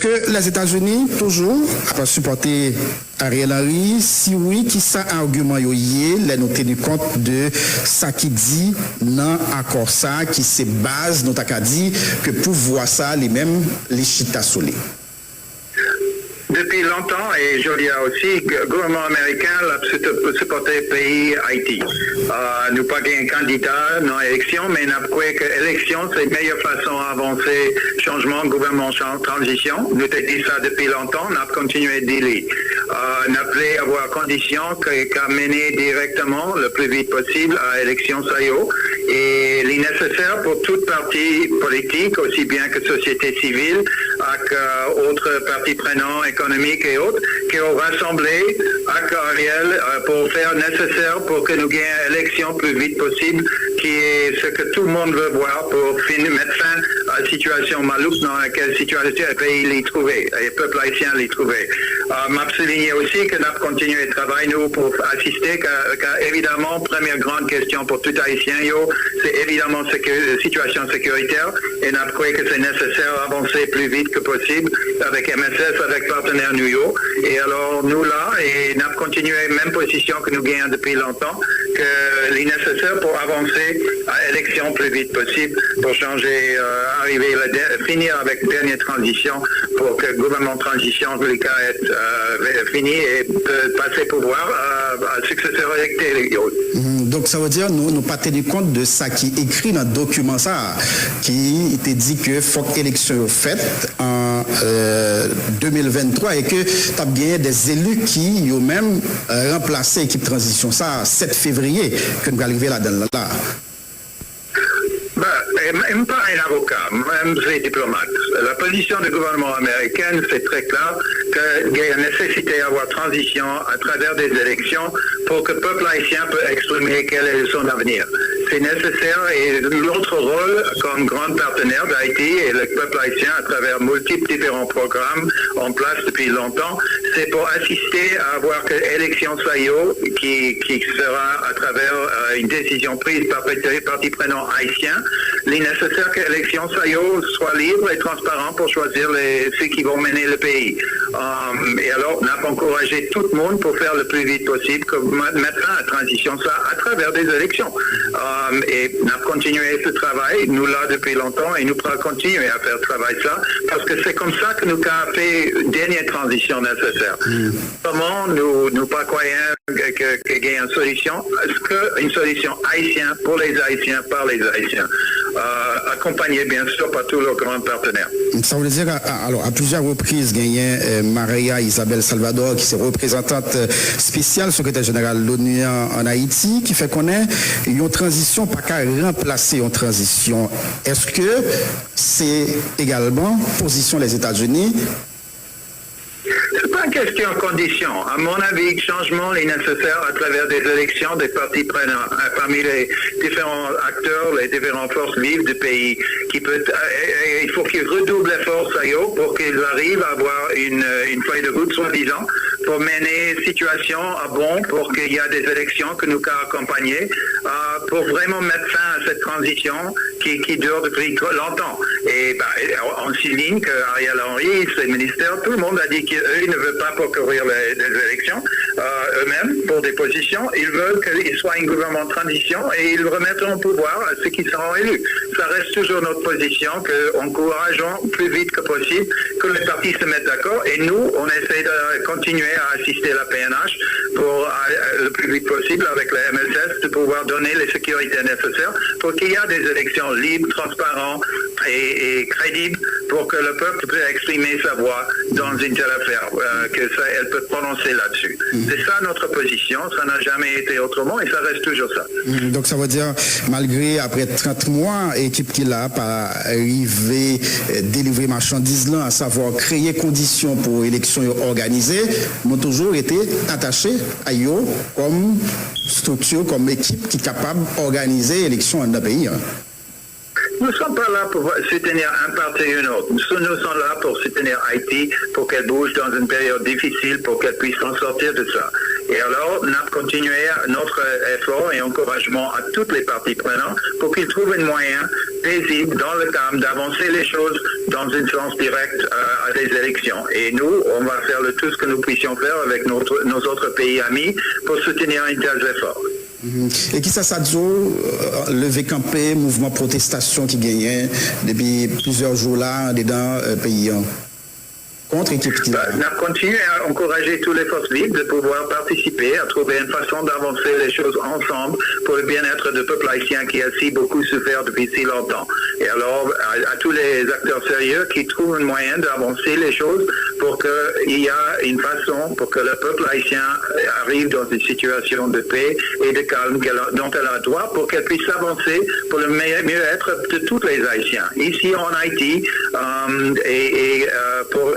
Est-ce que les États-Unis, toujours, peuvent supporter Ariel Henry? Si oui, qui ça argument yoye, les nous tenu compte de ça qui dit dans l'accord ça, qui se base, nous avons dit que pour voir ça, les mêmes, les chita solé. Depuis longtemps, et je dis aussi, le gouvernement américain a supporté le pays Haïti. Nous pas un candidat dans l'élection, mais nous avons cru que l'élection, c'est la meilleure façon d'avancer changement, gouvernement, transition. Nous avons dit ça depuis longtemps, nous avons continué à dire. Nous avons avoir condition qu'à mener directement le plus vite possible à l'élection SAIO. Et les nécessaires pour toute partie politique, aussi bien que société civile, avec autres parties prenantes, économiques et autres, qui ont rassemblé avec Ariel pour faire nécessaire pour que nous gagnions l'élection plus vite possible, qui est ce que tout le monde veut voir pour mettre fin à la situation malouque dans laquelle le pays l'y trouvait, et le peuple haïtien l'y trouvait. M'a souligné aussi que nous avons continué le travail, nous, pour assister, car évidemment, première grande question pour tout Haïtien, c'est évidemment la situation sécuritaire, et nous avons cru que c'est nécessaire d'avancer plus vite que possible avec MSS, avec partenaire New York. Et alors, nous là, et nous avons continué la même position que nous gagnons depuis longtemps, que les nécessaires pour avancer à l'élection plus vite possible, pour changer, finir avec la dernière transition, pour que le gouvernement de transition, en tous les cas, est fini et passer pouvoir à successeur électé. Donc, ça veut dire, nous n'avons pas tenu compte de ça qui est écrit dans le document, ça, qui était dit que faut que l'élection soit faite en 2023 et que tu as bien des élus qui ont même remplacé l'équipe transition, ça, 7 février, que nous allons arriver là-dedans. Là. Même pas un avocat, même un diplomate. La position du gouvernement américain, c'est très clair qu'il y a une nécessité d'avoir transition à travers des élections pour que le peuple haïtien puisse exprimer quel est son avenir. C'est nécessaire et notre rôle comme grand partenaire d'Haïti et le peuple haïtien à travers multiples différents programmes en place depuis longtemps, c'est pour assister à avoir que l'élection SAIO qui sera à travers une décision prise par les parties prenantes haïtiens, il est nécessaire que l'élection SAIO soit libre et transparente pour choisir ceux qui vont mener le pays. Et alors, on a encouragé tout le monde pour faire le plus vite possible, mettre fin à la transition ça à travers des élections. Et on a continué ce travail, nous là depuis longtemps, et nous pourrons continuer à faire ce travail ça, parce que c'est comme ça que nous avons fait une dernière transition nécessaire. Comment nous pas croyons qu'il y a une solution? Est-ce qu'une solution haïtienne pour les Haïtiens, par les Haïtiens, accompagnée bien sûr par tous leurs grands partenaires? Ça veut dire, alors, à plusieurs reprises, il y a Maria Isabelle Salvador, qui est représentante spéciale, secrétaire générale de l'ONU en Haïti, qui fait qu'on ait une transition, pas qu'à remplacer une transition. Est-ce que c'est également position des États-Unis? C'est pas une question de condition. À mon avis, le changement est nécessaire à travers des élections des partis prenants, parmi les différents acteurs, les différentes forces vives du pays. Il faut qu'ils redoublent l'effort, pour qu'ils arrivent à avoir une feuille de route, soi-disant, pour mener la situation à bon, pour qu'il y ait des élections que nous avons accompagnées, pour vraiment mettre fin à cette transition qui dure depuis trop longtemps. Et on souligne qu'Ariel Henry, ses ministères, tout le monde a dit qu'eux ne veulent pas concourir les élections eux-mêmes pour des positions. Ils veulent qu'il soit un gouvernement de transition et ils remettront au pouvoir à ceux qui seront élus. Ça reste toujours notre position qu'encourageons plus vite que possible que les partis se mettent d'accord et nous, on essaie de continuer à assister la PNH pour le plus vite possible avec la MSS de pouvoir donner les sécurités nécessaires pour qu'il y ait des élections libres, transparentes et crédibles pour que le peuple puisse exprimer sa voix dans une telle affaire, elle peut prononcer là-dessus. C'est ça notre position, ça n'a jamais été autrement et ça reste toujours ça. Donc ça veut dire, malgré après 30 mois, l'équipe qui l'a pas arrivé délivrer marchandises là, à savoir créer conditions pour élections organisées, ont toujours été attachés à eux comme structure, comme équipe qui est capable d'organiser l'élection dans le pays. Nous ne sommes pas là pour soutenir un parti ou un autre. Nous sommes là pour soutenir Haïti, pour qu'elle bouge dans une période difficile, pour qu'elle puisse s'en sortir de ça. Et alors, on a continué notre effort et encouragement à toutes les parties prenantes pour qu'ils trouvent un moyen paisible dans le calme d'avancer les choses dans une sens directe à des élections. Et nous, on va faire le tout ce que nous puissions faire avec nos autres pays amis pour soutenir un tel effort. Et qui ça dit, levé campé, mouvement protestation qui gagnait depuis plusieurs jours là, dedans pays contre équipe qui on a continué à encourager tous les forces libres de pouvoir participer, à trouver une façon d'avancer les choses ensemble pour le bien-être du peuple haïtien qui a si beaucoup souffert depuis si longtemps. Et alors, à tous les acteurs sérieux qui trouvent un moyen d'avancer les choses pour qu'il y ait une façon pour que le peuple haïtien arrive dans une situation de paix et de calme dont elle a droit pour qu'elle puisse avancer pour le mieux-être de tous les Haïtiens. Ici en Haïti, pour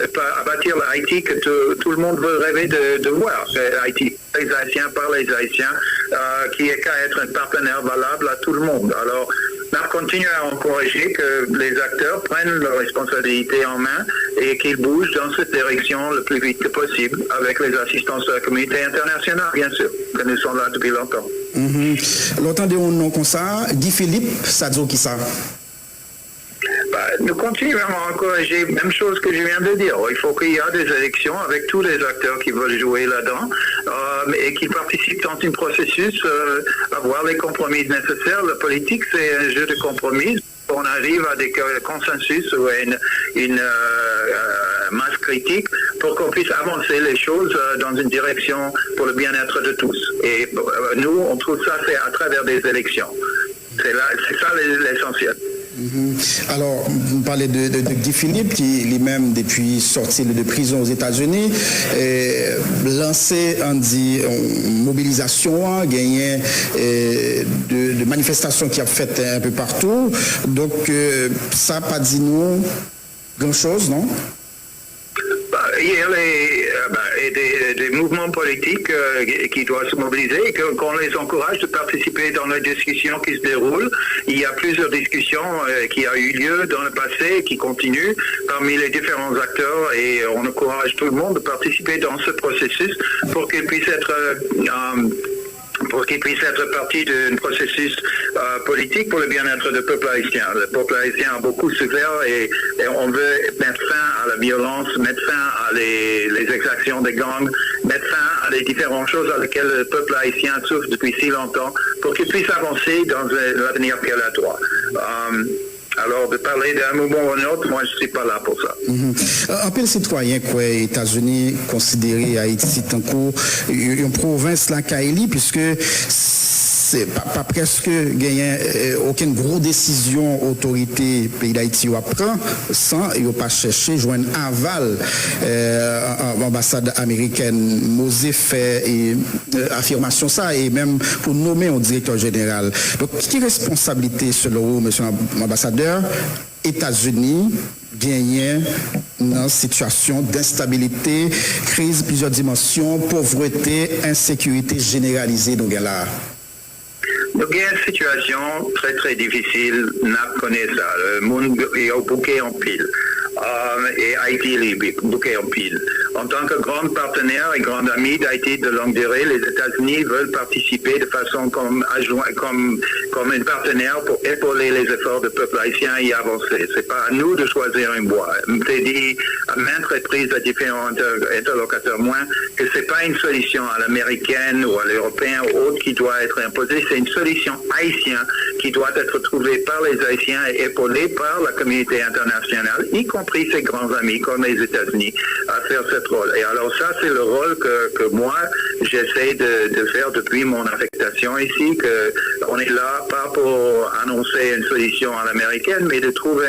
bâtir l'Haïti que tout le monde veut rêver de voir. Haïti, les Haïtiens par les Haïtiens, qui est qu'à être un partenaire valable à tout le monde. Alors, on continue à encourager que les acteurs prennent leurs responsabilités en main et qu'ils bougent dans cette direction le plus vite que possible avec les assistances de la communauté internationale, bien sûr, que nous sommes là depuis longtemps. Longtemps de nom comme ça, Guy Philippe, ça dit qui ça? Nous continuons à encourager, même chose que je viens de dire. Il faut qu'il y ait des élections avec tous les acteurs qui veulent jouer là-dedans et qui participent dans un processus, avoir les compromis nécessaires. La politique, c'est un jeu de compromis. On arrive à des consensus ou une masse critique pour qu'on puisse avancer les choses dans une direction pour le bien-être de tous. Et nous, on trouve ça fait à travers des élections. C'est ça l'essentiel. Alors, vous parlez de Guy Philippe, qui lui-même, depuis sorti de prison aux États-Unis, lancé une mobilisation, gagné de manifestations qui a fait un peu partout. Donc, ça n'a pas dit nous grand-chose, non? Il y a des mouvements politiques qui doivent se mobiliser et qu'on les encourage de participer dans les discussions qui se déroulent. Il y a plusieurs discussions qui ont eu lieu dans le passé et qui continuent parmi les différents acteurs et on encourage tout le monde de participer dans ce processus pour qu'il puisse être partie d'un processus politique pour le bien-être du peuple haïtien. Le peuple haïtien a beaucoup souffert et on veut mettre fin à la violence, mettre fin à les exactions des gangs, mettre fin à les différentes choses à lesquelles le peuple haïtien souffre depuis si longtemps pour qu'il puisse avancer dans l'avenir qu'elle a droit. Alors, de parler d'un mouvement ou d'un autre, moi, je ne suis pas là pour ça. Un peu de citoyens, quoi, les États-Unis considèrent Haïti tant qu'une province là, Kaili, puisque c'est pas presque gagné aucune grosse décision autorité pays d'Haïti ou prend sans il pas chercher joindre aval ambassade américaine Mosé fait affirmation ça et même pour nommer un directeur général. Donc qui responsabilité selon vous, monsieur l'ambassadeur, États-Unis gagné dans une situation d'instabilité, crise plusieurs dimensions, pauvreté, insécurité généralisée donc là. Donc, il y a une situation très très difficile, n'a connaît ça. Le monde est au bouquet en pile. Et Haïti est bouquet en pile. En tant que grand partenaire et grand ami d'Haïti de longue durée, les États-Unis veulent participer de façon comme un partenaire pour épauler les efforts du peuple haïtien et y avancer. C'est pas à nous de choisir une voie. Je dit à maintes reprises à différents interlocuteurs moins que c'est pas une solution à l'américaine ou à l'européen ou autre qui doit être imposée, c'est une solution haïtienne qui doit être trouvée par les Haïtiens et épaulée par la communauté internationale, y compris ses grands amis comme les États-Unis, à faire ce rôle. Et alors ça, c'est le rôle que moi, j'essaie de faire depuis mon affectation ici, que on est là pas pour annoncer une solution à l'américaine, mais de trouver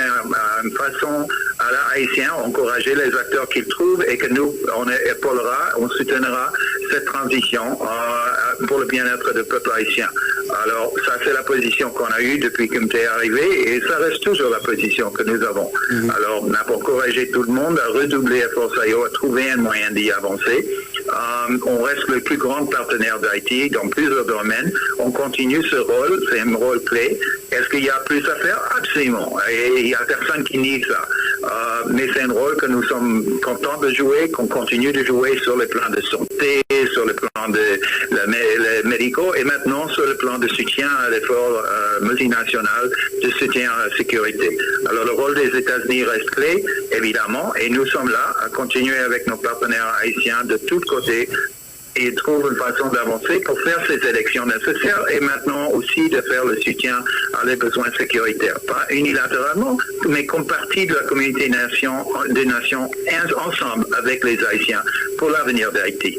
une façon à la haïtienne, encourager les acteurs qu'ils trouvent et que nous, on épaulera, on soutiendra cette transition pour le bien-être du peuple haïtien. Alors, ça, c'est la position qu'on a eue depuis que m'était arrivé et ça reste toujours la position que nous avons. Alors, on a encouragé tout le monde à redoubler efforts à trouver un moyen d'y avancer. On reste le plus grand partenaire d'Haïti dans plusieurs domaines. On continue ce rôle, c'est un rôle clé. Est-ce qu'il y a plus à faire? Absolument. Et il n'y a personne qui nie ça. Mais c'est un rôle que nous sommes contents de jouer, qu'on continue de jouer sur le plan de santé, sur le plan de la médicaux et maintenant sur le plan de soutien à l'effort multinational de soutien à la sécurité. Alors le rôle des États-Unis reste clé, évidemment, et nous sommes là à continuer avec nos partenaires haïtiens de tous côtés et trouve une façon d'avancer pour faire ces élections nécessaires et maintenant aussi de faire le soutien à les besoins sécuritaires. Pas unilatéralement, mais comme partie de la communauté des nations ensemble avec les Haïtiens pour l'avenir d'Haïti.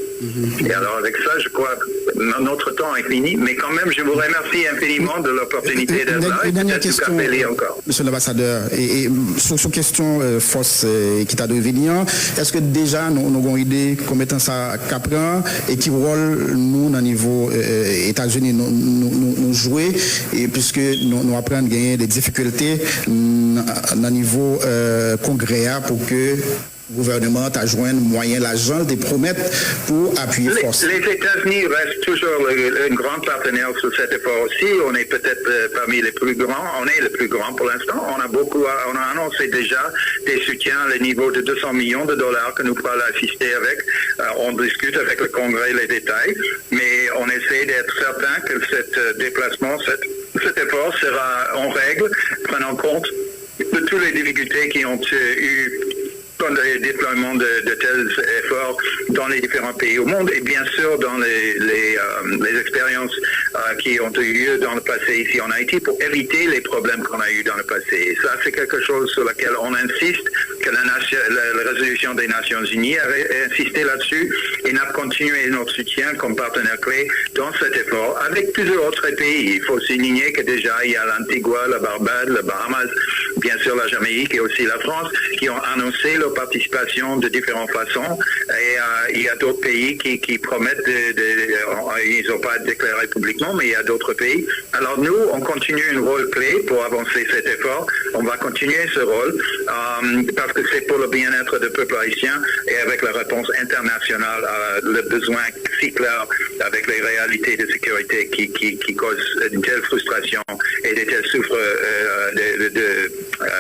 Et alors avec ça, je crois que notre temps est fini, mais quand même, je vous remercie infiniment de l'opportunité d'être là. Une dernière question, Monsieur l'ambassadeur, et sur cette question force qui t'a devenu, est-ce que déjà nous avons une idée combien de temps ça prend et qui rôle nous, au niveau États-Unis, nous jouer, et puisque nous apprenons à gagner des difficultés au niveau congrès pour que le gouvernement a joint moyen l'argent de promettre pour appuyer force. Les États-Unis restent toujours un grand partenaire sur cet effort aussi. On est peut-être parmi les plus grands. On est le plus grand pour l'instant. On a annoncé déjà des soutiens à le niveau de 200 millions de dollars que nous pourrons assister avec. On discute avec le Congrès les détails, mais on essaie d'être certain que cet déplacement, cet effort sera en règle, prenant compte de toutes les difficultés qui ont eu dans le déploiement de tels efforts dans les différents pays au monde et bien sûr dans les expériences qui ont eu lieu dans le passé ici en Haïti pour éviter les problèmes qu'on a eu dans le passé. Et ça, c'est quelque chose sur lequel on insiste, que la résolution des Nations Unies a insisté là-dessus et n'a continué notre soutien comme partenaire clé dans cet effort avec plusieurs autres pays. Il faut souligner que déjà il y a l'Antigua, la Barbade, le Bahamas, bien sûr la Jamaïque et aussi la France qui ont annoncé leur participation de différentes façons et il y a d'autres pays qui promettent ils n'ont pas déclaré publiquement mais il y a d'autres pays. Alors nous, on continue un rôle clé pour avancer cet effort. On va continuer ce rôle parce que c'est pour le bien-être du peuple haïtien et avec la réponse internationale à le besoin si clair avec les réalités de sécurité qui causent une telle frustration et de telles souffres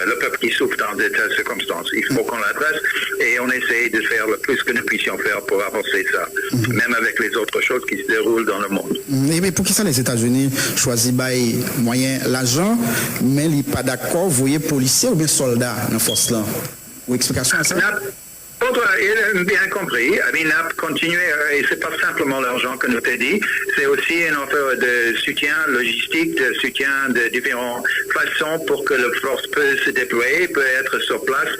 le peuple qui souffre dans de telles circonstances. Il faut qu'on l'adresse et on essaie de faire le plus que nous puissions faire pour avancer ça, même avec les autres choses qui se déroulent dans le monde. Mais pour qui ça les États-Unis choisissent moyen l'argent, mais ils sont pas d'accord, vous voyez policiers ou bien soldats dans la force là? Ou explication à ça? Il a bien compris. NAP continue, et c'est pas simplement l'argent que nous t'ai dit, c'est aussi une offre de soutien logistique, de soutien de différentes façons pour que la force peut se déployer, peut être sur place,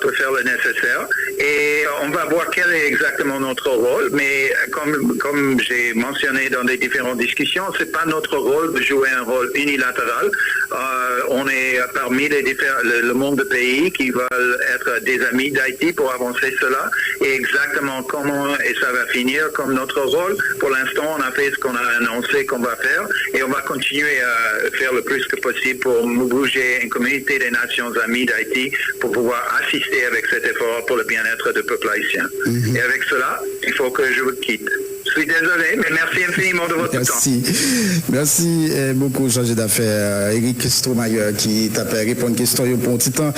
peut faire le nécessaire. Et on va voir quel est exactement notre rôle, mais comme j'ai mentionné dans les différentes discussions, c'est pas notre rôle de jouer un rôle unilatéral. On est parmi le monde de pays qui veulent être des amis d'Haïti pour avancer cela et exactement comment et ça va finir comme notre rôle. Pour l'instant, on a fait ce qu'on a annoncé qu'on va faire et on va continuer à faire le plus que possible pour bouger une communauté des Nations Amies d'Haïti pour pouvoir assister avec cet effort pour le bien-être du peuple haïtien. Et avec cela, il faut que je vous quitte. Je suis désolé, mais merci infiniment de votre temps. Merci beaucoup, chargé d'affaires Éric Stromayer, qui t'a fait répondre à une question pour un petit temps.